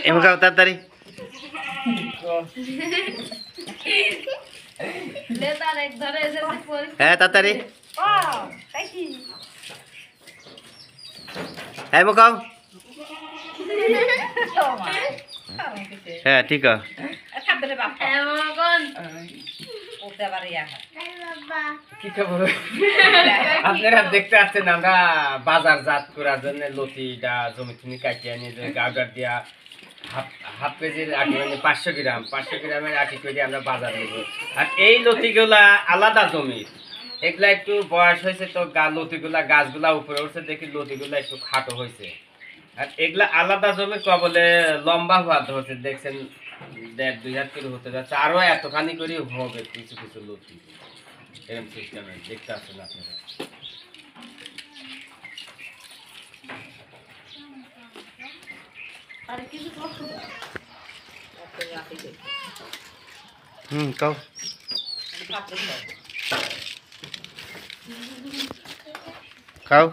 এমকাও তাড়াতাড়ি হ্যাঁ তাড়াতাড়ি হ্যাঁ মুখাও হ্যাঁ ঠিক আছে কি খবর আপনারা দেখতে আসছেন আমরা বাজার জাত করার জন্য লতিটা জমি থেকে কাটিয়ে নিয়ে গাগার দিয়া হাফ কেজির আটি মানে 500 গ্রামের আটি করে আমরা বাজার নেব। আর এই লতিগুলা আলাদা জমি, এগুলা একটু বয়স হয়েছে তো লতিগুলা গাছগুলা উপরে উঠছে দেখি লতিগুলা একটু খাটো হয়েছে। আর এগুলা আলাদা জমি কবলে লম্বা হওয়া ধরছে, দেখছেন 1.5-2 হাত করে হতে যাচ্ছে, আরো এতখানি করে হবে কিছু কিছু লতি এরকম সিস্টেমে দেখতে আসছেন আপনারা। কাও খাও।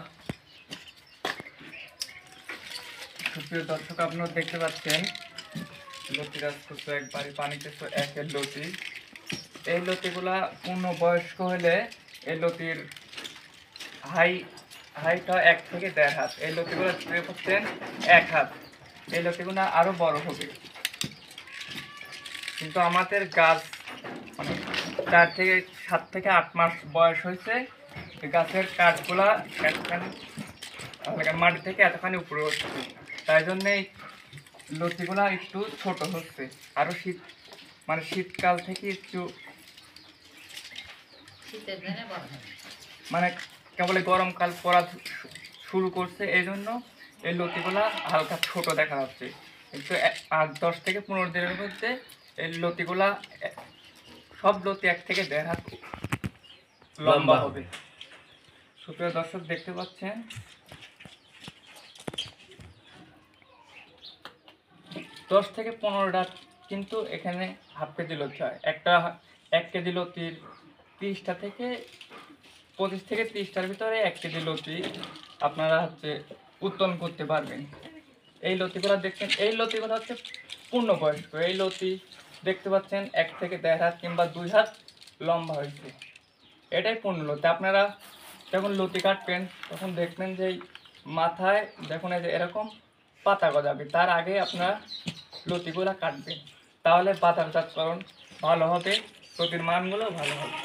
সুপ্রিয় দর্শক, আপনারা দেখতে পাচ্ছেন লতি গাছ করছে একবারে পানিতে একের লতি। এই লতিগুলা পূর্ণ বয়স্ক হলে এই লতির হাইট হয় 1 থেকে 1.5 হাত। এই লতিগুলো হচ্ছেন 1 হাত। এই লতিগুলো আরো বড় হবে, কিন্তু আমাদের গাছ মানে 4 থেকে 7 থেকে 8 মাস বয়স হয়েছে। গাছের কাঠগুলা মাটি থেকে এতখানি উপরে হচ্ছে, তাই জন্যে লতিগুলা একটু ছোট হচ্ছে। আরো শীতকাল থেকে একটু মানে কেবল গরমকাল পড়া শুরু করছে, এই জন্য এই লতিগুলা হালকা ছোট দেখা যাচ্ছে। কিন্তু 10 থেকে 15 দিনের মধ্যে এই লতিগুলা সব লতি 1 থেকে 1.5 হাত লম্বা হবে। সুপ্রিয় দর্শক দেখতে পাচ্ছেন 10 থেকে 15টা, কিন্তু এখানে হাফ কেজি লতি হয়। 1 কেজি লতির 30টা থেকে 25 থেকে 30টার ভিতরে 1 কেজি লতি আপনারা উৎপাদন করতে পারবেন। এই লতিগুলো দেখছেন, এই লতিগুলো হচ্ছে পূর্ণবয়স্ক। এই লতি দেখতে পাচ্ছেন 1 থেকে 1.5 হাত কিংবা 2 হাত লম্বা হয়েছে, এটাই পূর্ণ লতি। আপনারা যখন লতি কাটবেন তখন দেখবেন যে মাথায় দেখুন এই যে এরকম পাতা গজাবে, তার আগে আপনারা লতিগুলা কাটবেন, তাহলে বাজারজাতকরণ ভালো হবে, লতির মানগুলো ভালো হবে।